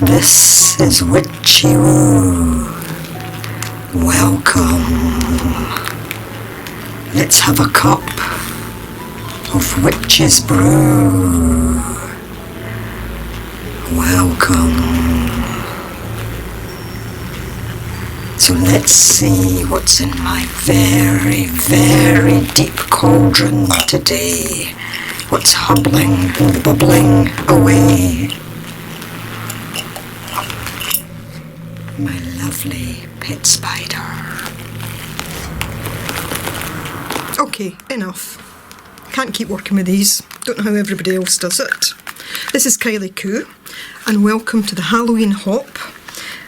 This is Witchy Woo. Welcome. Let's have a cup of witch's brew. Welcome. So let's see what's in my very, very deep cauldron today. What's hubbling and bubbling away? My lovely pet spider. Okay, enough. Can't keep working with these. Don't know how everybody else does it. This is Kylie Koo, and welcome to the Halloween Hop,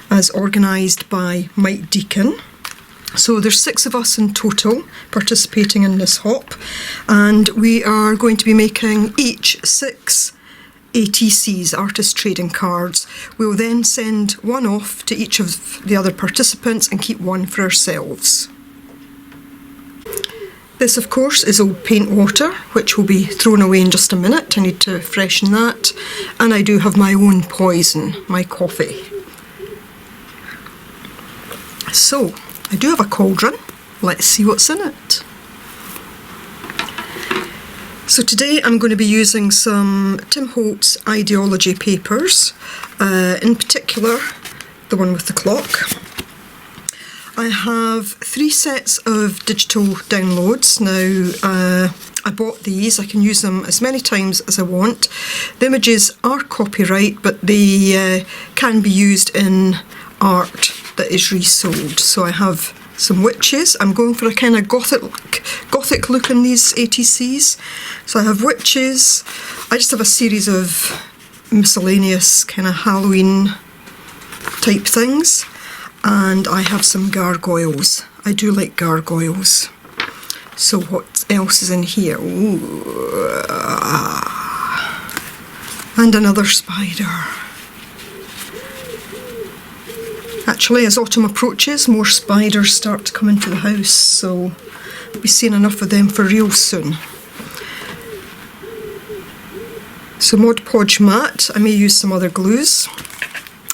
as organised by Mike Deakin. So there's 6 of us in total participating in this hop, and we are going to be making each 6 ATCs, artist trading cards. We'll then send one off to each of the other participants and keep one for ourselves. This, of course, is old paint water, which will be thrown away in just a minute. I need to freshen that. And I do have my own poison, my coffee. So, I do have a cauldron. Let's see what's in it. So today I'm going to be using some Tim Holtz ideology papers, in particular the one with the clock. I have 3 sets of digital downloads. Now I bought these, I can use them as many times as I want. The images are copyright, but they can be used in art that is resold. So I have some witches. I'm going for a kind of gothic look in these ATCs. So I have witches. I just have a series of miscellaneous kind of Halloween type things. And I have some gargoyles. I do like gargoyles. So what else is in here? Ooh. And another spider. Actually, as autumn approaches, more spiders start to come into the house, so we'll be seeing enough of them for real soon. So Mod Podge mat, I may use some other glues.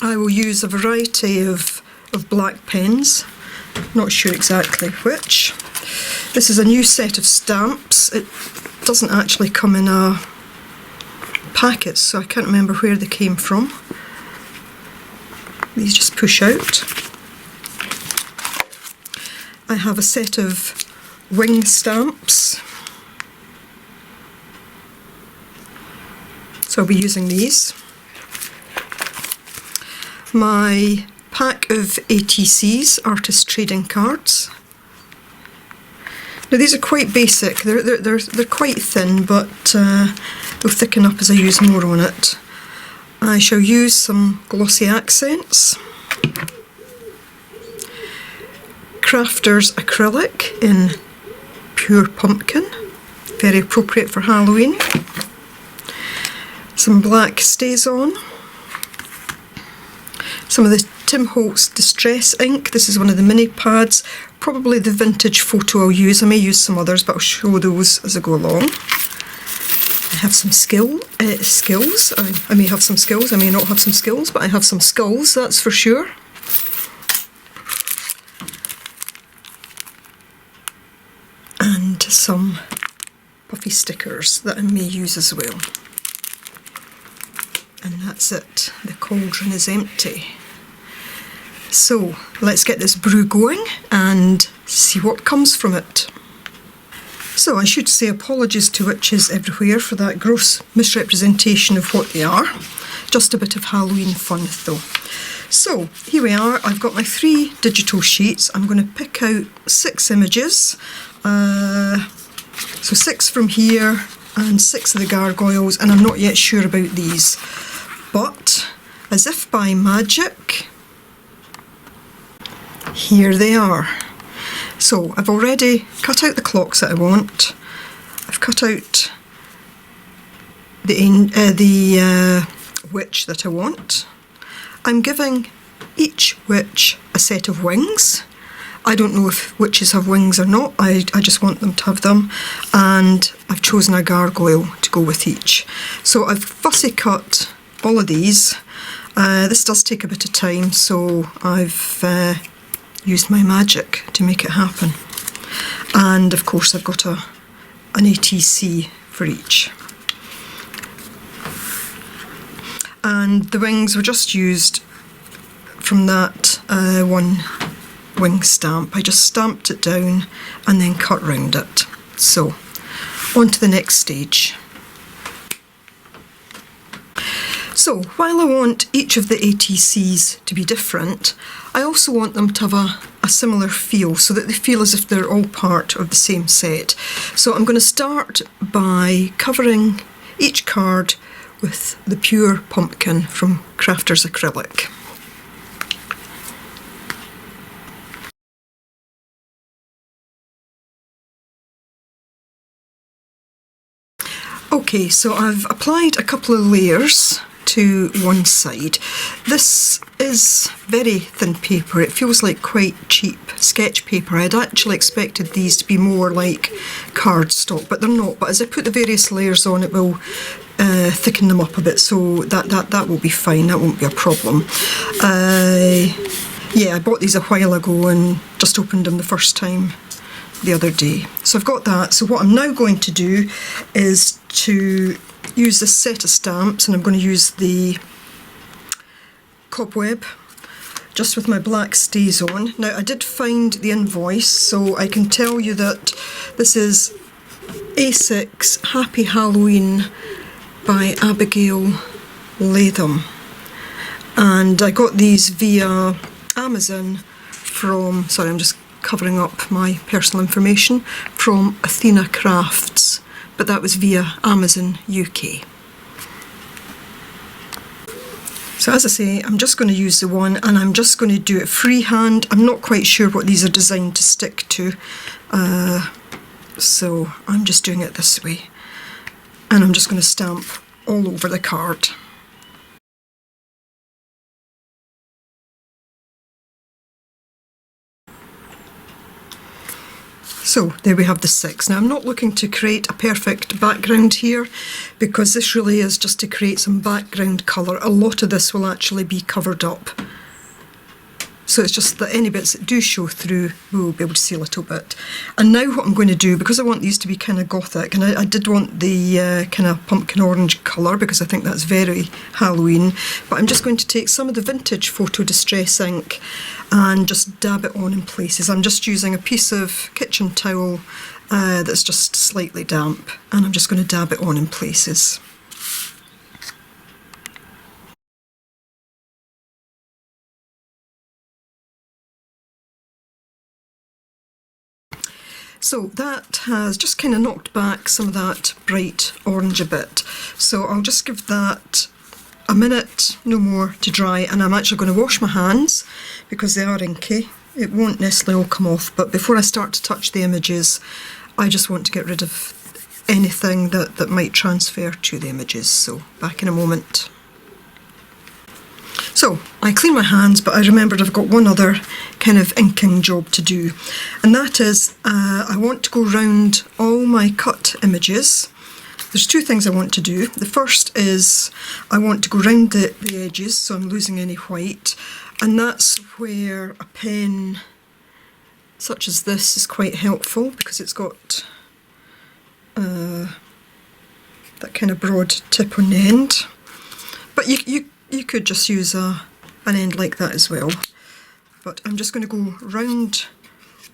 I will use a variety of black pens, not sure exactly which. This is a new set of stamps. It doesn't actually come in a packet, so I can't remember where they came from. These just push out. I have a set of wing stamps, so I'll be using these. My pack of ATCs, artist trading cards. Now these are quite basic. They're quite thin, but they'll thicken up as I use more on it. I shall use some glossy accents. Crafter's acrylic in pure pumpkin, very appropriate for Halloween. Some black stays on. Some of the Tim Holtz Distress ink. This is one of the mini pads, probably the vintage photo I'll use. I may use some others, but I'll show those as I go along. I have some skills. I may have some skills, I may not have some skills, but I have some skulls, that's for sure. And some puffy stickers that I may use as well. And that's it. The cauldron is empty. So let's get this brew going and see what comes from it. So I should say apologies to witches everywhere for that gross misrepresentation of what they are. Just a bit of Halloween fun though. So here we are, I've got my 3 digital sheets. I'm going to pick out 6 images. So 6 from here and 6 of the gargoyles, and I'm not yet sure about these. But as if by magic, here they are. So I've already cut out the clocks that I want. I've cut out the witch that I want. I'm giving each witch a set of wings. I don't know if witches have wings or not. I just want them to have them. And I've chosen a gargoyle to go with each. So I've fussy cut all of these, This does take a bit of time, so I've used my magic to make it happen. And of course I've got an ATC for each. And the wings were just used from that one wing stamp. I just stamped it down and then cut round it. So, on to the next stage. So, while I want each of the ATCs to be different, I also want them to have a similar feel, so that they feel as if they're all part of the same set. So I'm going to start by covering each card with the pure pumpkin from Crafter's Acrylic. Okay, so I've applied a couple of layers to one side. This is very thin paper. It feels like quite cheap sketch paper. I'd actually expected these to be more like cardstock, but they're not. But as I put the various layers on, it will thicken them up a bit, so that will be fine. That won't be a problem. Yeah, I bought these a while ago and just opened them the first time the other day. So I've got that. So what I'm now going to do is to use this set of stamps, and I'm going to use the cobweb just with my black stays on. Now I did find the invoice, so I can tell you that this is A6 Happy Halloween by Abigail Latham, and I got these via Amazon from, sorry I'm just covering up my personal information, from Athena Crafts, but that was via Amazon UK. So as I say, I'm just going to use the one, and I'm just going to do it freehand. I'm not quite sure what these are designed to stick to, so I'm just doing it this way, and I'm just going to stamp all over the card. So there we have the 6. Now I'm not looking to create a perfect background here, because this really is just to create some background colour. A lot of this will actually be covered up. So it's just that any bits that do show through, we will be able to see a little bit. And now what I'm going to do, because I want these to be kind of gothic, and I did want the kind of pumpkin orange colour, because I think that's very Halloween, but I'm just going to take some of the vintage photo distress ink and just dab it on in places. I'm just using a piece of kitchen towel that's just slightly damp, and I'm just going to dab it on in places. So that has just kind of knocked back some of that bright orange a bit. So I'll just give that a minute, no more, to dry, and I'm actually going to wash my hands because they are inky. It won't necessarily all come off, but before I start to touch the images, I just want to get rid of anything that might transfer to the images. So back in a moment. So I clean my hands, but I remembered I've got one other kind of inking job to do, and that is I want to go round all my cut images. There's two things I want to do. The first is I want to go round the edges, so I'm losing any white, and that's where a pen such as this is quite helpful, because it's got that kind of broad tip on the end. But you could just use an end like that as well. But I'm just going to go round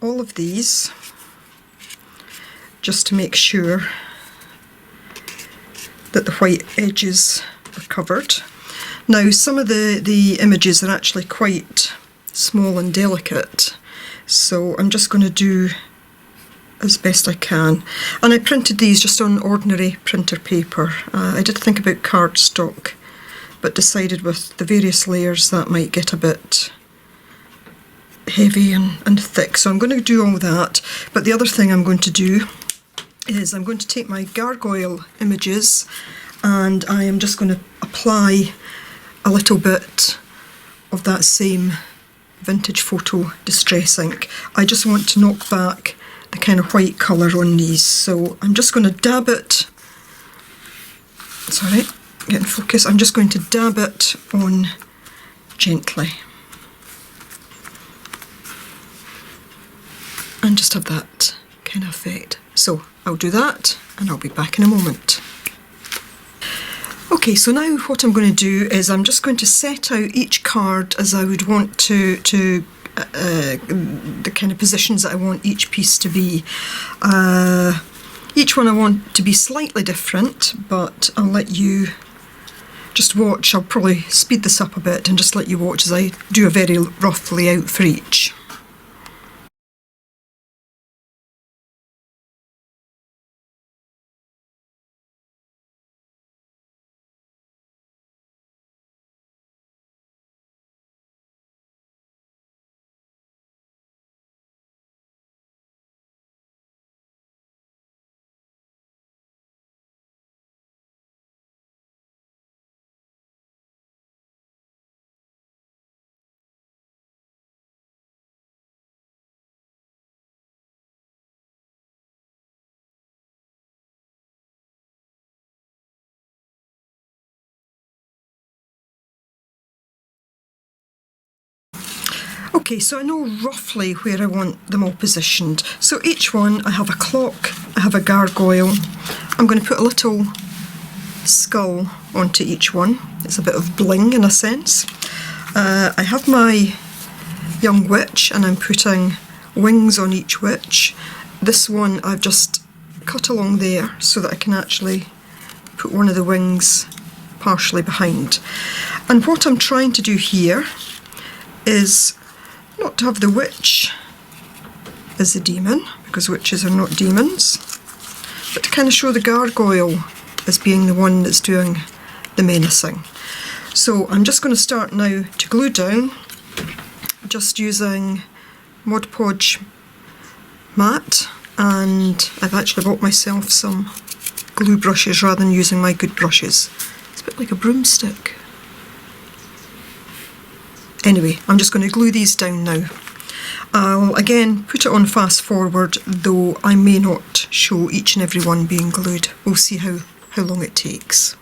all of these just to make sure that the white edges are covered. Now some of the images are actually quite small and delicate, so I'm just going to do as best I can. And I printed these just on ordinary printer paper. I did think about cardstock, but decided with the various layers that might get a bit heavy and thick. So I'm going to do all that, but the other thing I'm going to do is I'm going to take my gargoyle images, and I am just going to apply a little bit of that same vintage photo distress ink. I just want to knock back the kind of white colour on these, so I'm just going to dab it, sorry, get in focus, I'm just going to dab it on gently. And just have that kind of effect. So I'll do that and I'll be back in a moment. Okay, so now what I'm going to do is I'm just going to set out each card as I would want to the kind of positions that I want each piece to be. Each one I want to be slightly different, but I'll let you just watch. I'll probably speed this up a bit and just let you watch as I do a very rough layout for each. Okay, so I know roughly where I want them all positioned. So each one, I have a clock, I have a gargoyle. I'm going to put a little skull onto each one. It's a bit of bling in a sense. I have my young witch and I'm putting wings on each witch. This one I've just cut along there so that I can actually put one of the wings partially behind. And what I'm trying to do here is not to have the witch as the demon, because witches are not demons, but to kind of show the gargoyle as being the one that's doing the menacing. So I'm just going to start now to glue down, just using Mod Podge matte, and I've actually bought myself some glue brushes rather than using my good brushes. It's a bit like a broomstick. Anyway, I'm just going to glue these down now. I'll again put it on fast forward, though I may not show each and every one being glued. We'll see how long it takes.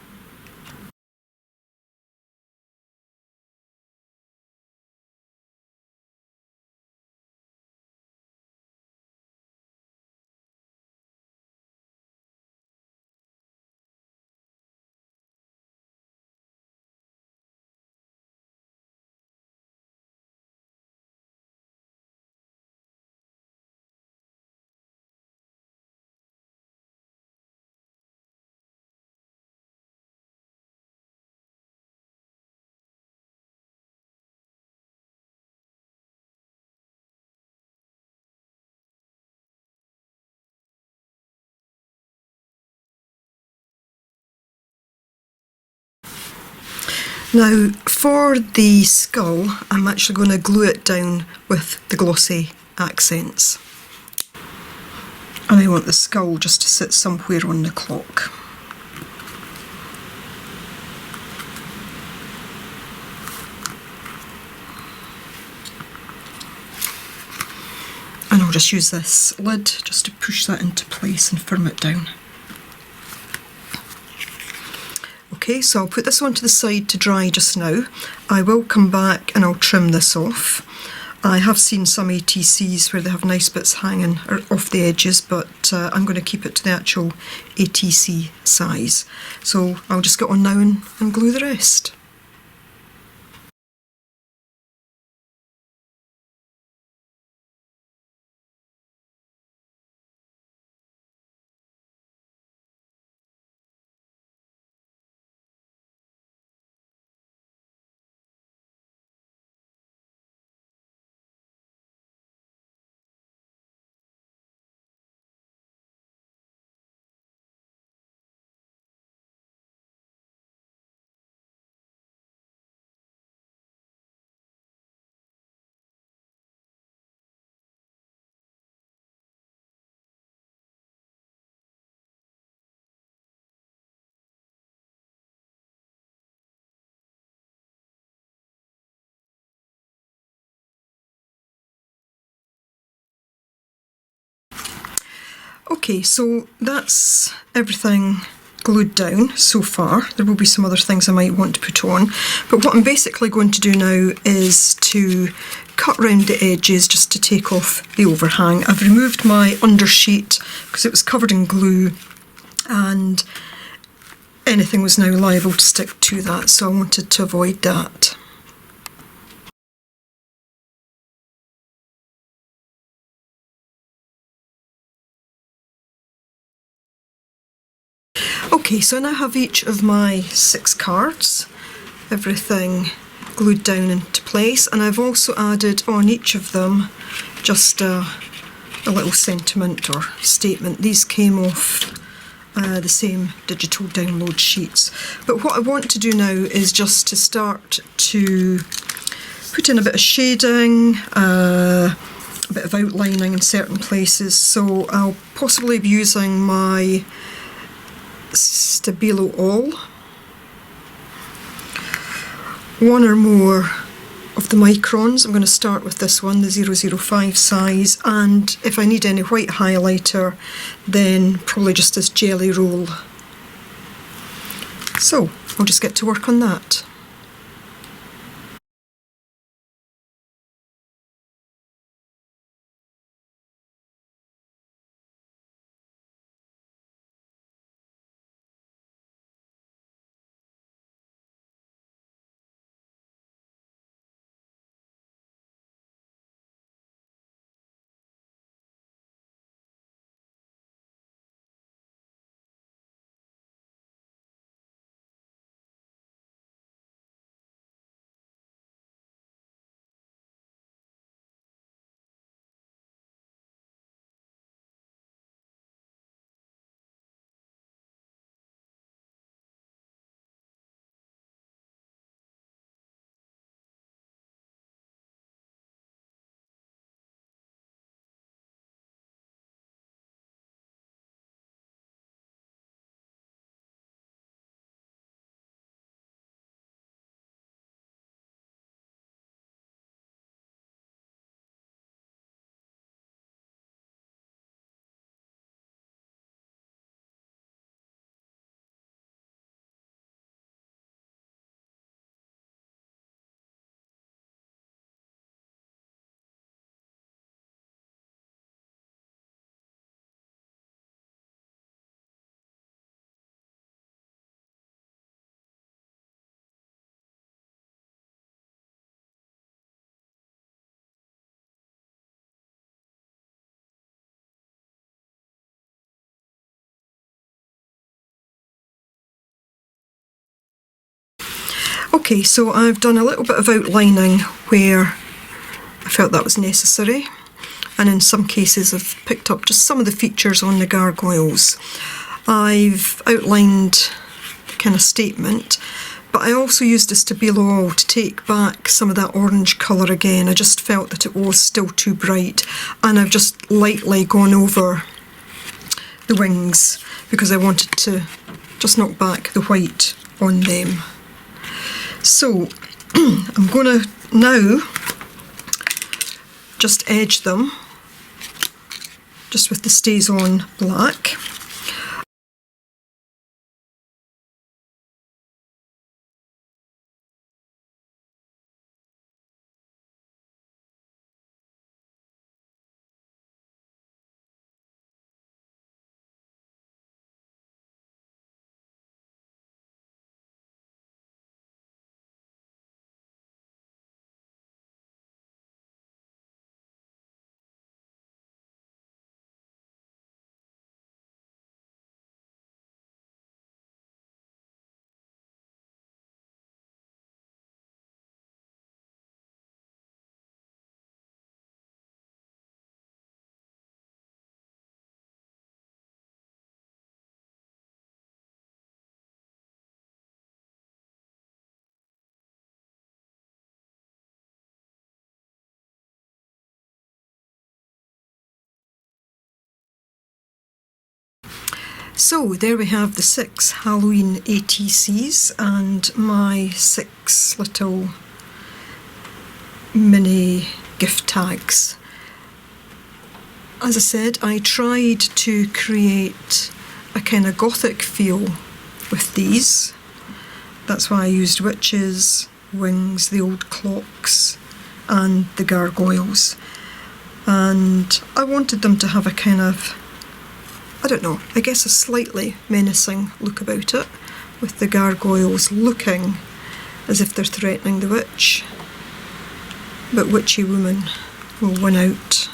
Now for the skull, I'm actually going to glue it down with the glossy accents. And I want the skull just to sit somewhere on the clock. And I'll just use this lid just to push that into place and firm it down. Okay, so I'll put this one to the side to dry just now. I will come back and I'll trim this off. I have seen some ATCs where they have nice bits hanging off the edges, but I'm going to keep it to the actual ATC size. So I'll just get on now and glue the rest. Okay, so that's everything glued down so far. There will be some other things I might want to put on, but what I'm basically going to do now is to cut round the edges just to take off the overhang. I've removed my undersheet because it was covered in glue and anything was now liable to stick to that, so I wanted to avoid that. Okay, so I now have each of my 6 cards, everything glued down into place, and I've also added on each of them just a little sentiment or statement. These came off the same digital download sheets. But what I want to do now is just to start to put in a bit of shading, a bit of outlining in certain places. So I'll possibly be using my Stabilo All, one or more of the microns. I'm going to start with this one, the 005 size, and if I need any white highlighter then probably just this jelly roll. So I'll just get to work on that. Okay, so I've done a little bit of outlining where I felt that was necessary, and in some cases I've picked up just some of the features on the gargoyles. I've outlined the kind of statement, but I also used the Stabilo All to take back some of that orange colour again. I just felt that it was still too bright, and I've just lightly gone over the wings because I wanted to just knock back the white on them. So I'm going to now just edge them just with the Stays On black. So there we have the 6 Halloween ATCs and my 6 little mini gift tags. As I said, I tried to create a kind of gothic feel with these. That's why I used witches, wings, the old clocks and the gargoyles. And I wanted them to have a kind of, I don't know, I guess a slightly menacing look about it, with the gargoyles looking as if they're threatening the witch. But witchy woman will win out.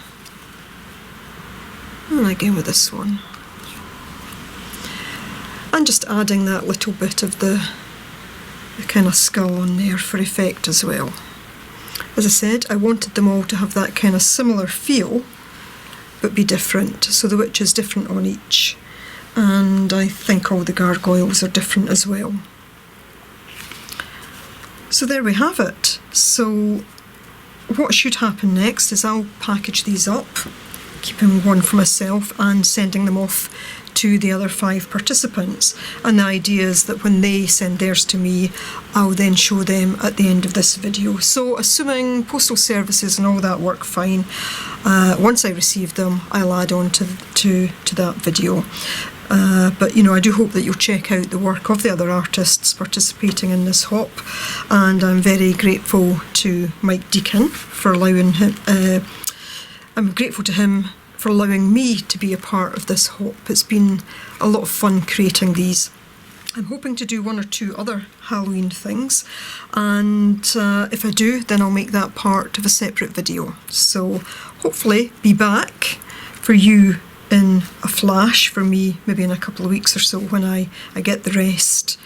And again with this one. And just adding that little bit of the kind of skull on there for effect as well. As I said, I wanted them all to have that kind of similar feel, but be different. So the witch is different on each, and I think all the gargoyles are different as well. So there we have it. So what should happen next is I'll package these up, keeping one for myself and sending them off to the other 5 participants. And the idea is that when they send theirs to me, I'll then show them at the end of this video. So assuming postal services and all that work fine, once I receive them, I'll add on to that video. But you know, I do hope that you'll check out the work of the other artists participating in this hop, and I'm very grateful to Mike Deakin for allowing him. I'm grateful to him for allowing me to be a part of this hop. It's been a lot of fun creating these. I'm hoping to do 1 or 2 other Halloween things, and if I do, then I'll make that part of a separate video. So hopefully be back for you in a flash, for me maybe in a couple of weeks or so, when I get the rest,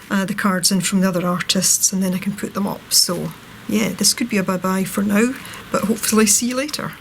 the cards in from the other artists, and then I can put them up. So yeah, this could be a bye-bye for now, but hopefully see you later.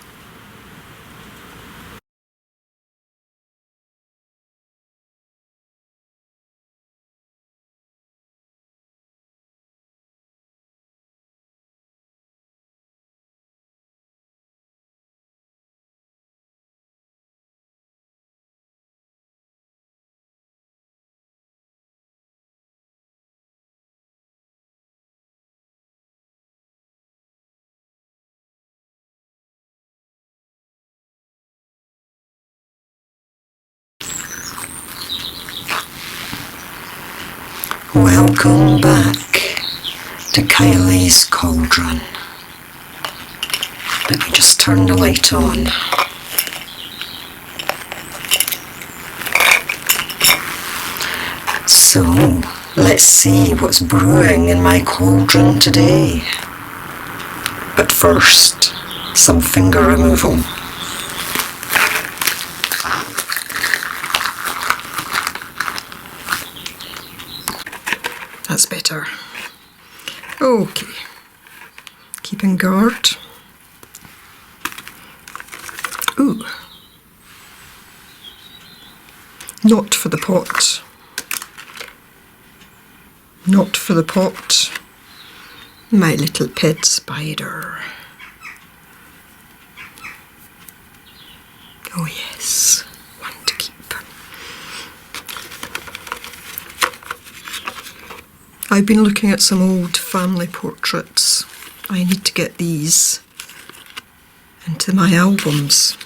Welcome back to Kylie's Cauldron. Let me just turn the light on. So, let's see what's brewing in my cauldron today. But first, some finger removal. That's better. Okay. Keeping guard. Ooh. Not for the pot. Not for the pot. My little pet spider. Oh yes, one to keep. I've been looking at some old family portraits. I need to get these into my albums.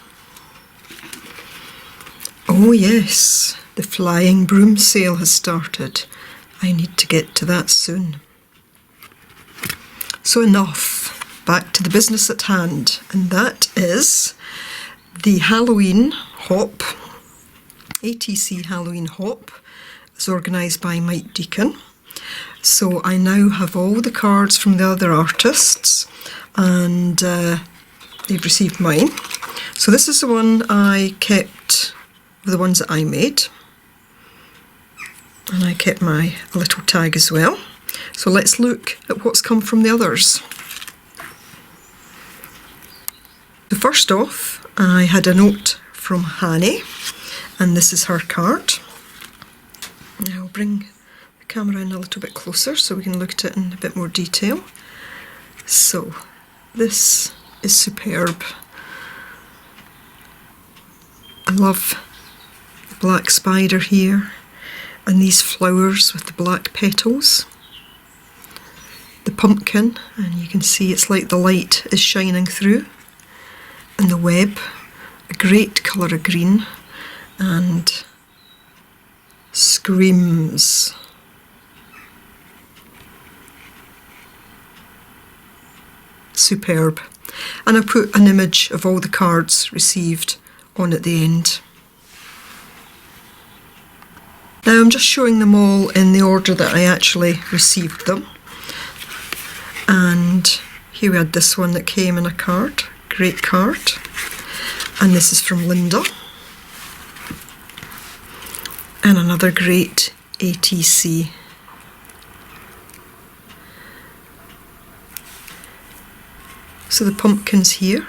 Oh yes, the flying broom sale has started. I need to get to that soon. So enough, back to the business at hand, and that is the Halloween Hop, ATC Halloween Hop, is organised by Mike Deakin. So I now have all the cards from the other artists, and they've received mine. So this is the one I kept, the ones that I made, and I kept my little tag as well. So let's look at what's come from the others. So first off, I had a note from Hanny, and this is her card. I'll bring the camera in a little bit closer so we can look at it in a bit more detail. So this is superb. I love the black spider here, and these flowers with the black petals. The pumpkin, and you can see it's like the light is shining through. And the web, a great colour of green, and screams. Superb. And I put an image of all the cards received on at the end. Now I'm just showing them all in the order that I actually received them. And here we had this one that came in a card, great card. And this is from Linda. And another great ATC. So the pumpkins here.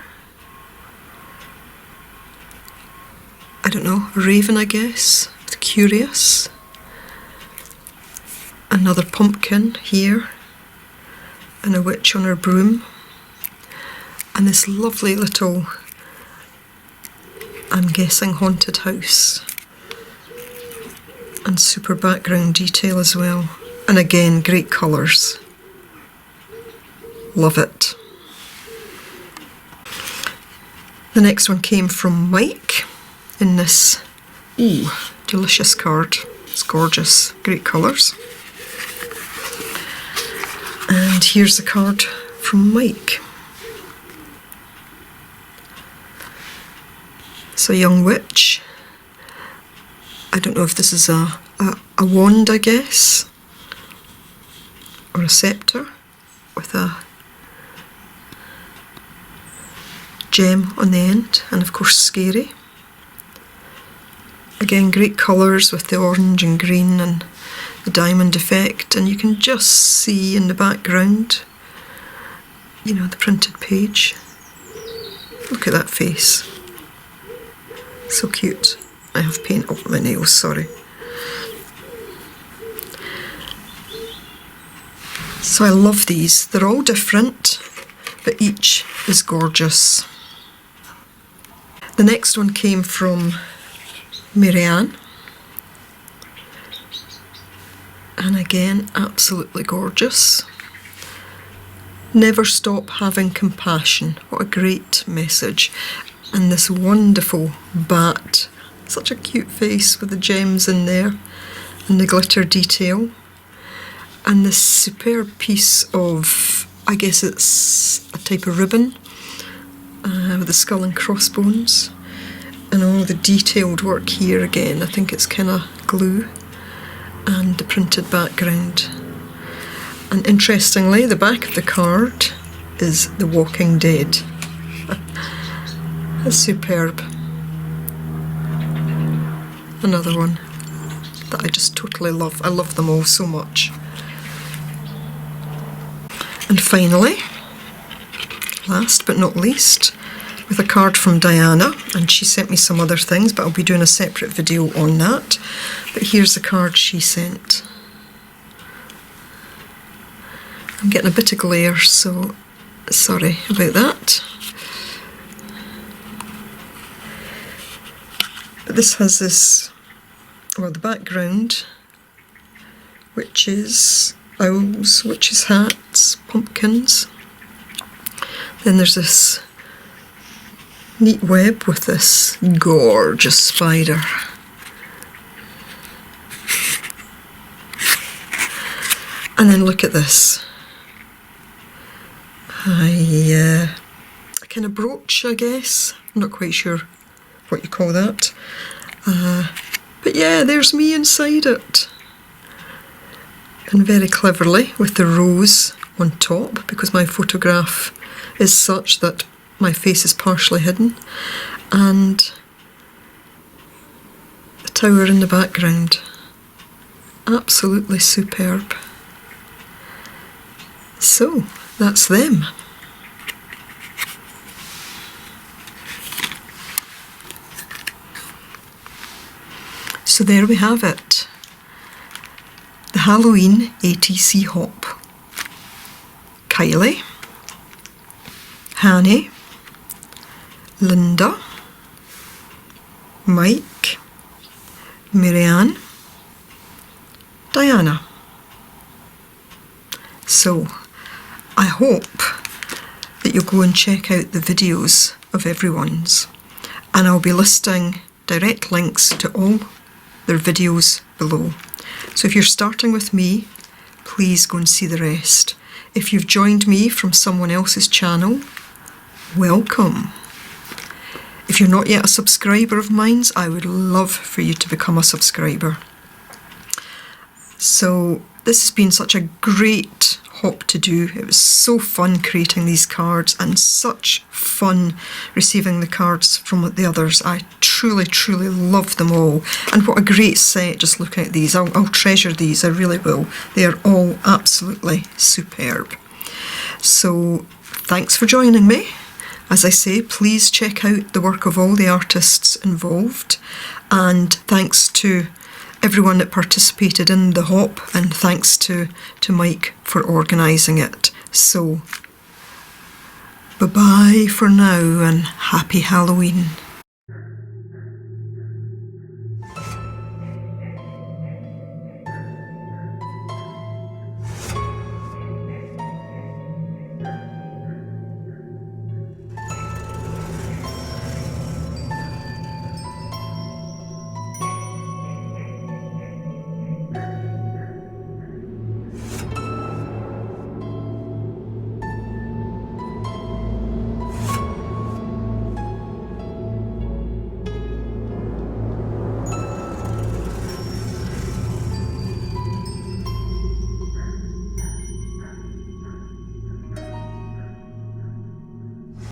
I don't know, a raven I guess. It's curious. Another pumpkin here. And a witch on her broom. And this lovely little, I'm guessing, haunted house. And super background detail as well. And again, great colours. Love it. The next one came from Mike in this, ooh, delicious card. It's gorgeous, great colours. And here's the card from Mike. It's a young witch. I don't know if this is a wand, I guess, or a sceptre with a gem on the end, and of course scary. Again, great colours with the orange and green and the diamond effect, and you can just see in the background, you know, the printed page. Look at that face. So cute. I have paint on my nails, sorry. So I love these. They're all different, but each is gorgeous. The next one came from Maryanne. And again, absolutely gorgeous. Never stop having compassion. What a great message. And this wonderful bat. Such a cute face with the gems in there and the glitter detail. And this superb piece of, I guess it's a type of ribbon with the skull and crossbones. And all the detailed work here again. I think it's kind of glue. And the printed background. And interestingly, the back of the card is The Walking Dead. It's superb. Another one that I just totally love. I love them all so much. And finally, last but not least, with a card from Diana, and she sent me some other things, but I'll be doing a separate video on that. But here's the card she sent. I'm getting a bit of glare, so sorry about that. But this has this, well, the background, witches, owls, witches' hats, pumpkins. Then there's this neat web with this gorgeous spider. And then look at this. A kind of brooch, I guess. I'm not quite sure what you call that. But yeah, there's me inside it. And very cleverly with the rose on top, because my photograph is such that my face is partially hidden, and the tower in the background. Absolutely superb. So, that's them. So there we have it. The Halloween ATC Hop. Kylie, Hanny, Linda, Mike, Maryanne, Diana. So, I hope that you'll go and check out the videos of everyone's, and I'll be listing direct links to all their videos below. So if you're starting with me, please go and see the rest. If you've joined me from someone else's channel, welcome. If you're not yet a subscriber of mine, I would love for you to become a subscriber. So this has been such a great hop to do. It was so fun creating these cards and such fun receiving the cards from the others. I truly, truly love them all. And what a great set, just looking at these. I'll treasure these, I really will. They are all absolutely superb. So thanks for joining me. As I say, please check out the work of all the artists involved, and thanks to everyone that participated in the hop, and thanks to Mike for organising it. So, bye-bye for now, and happy Halloween.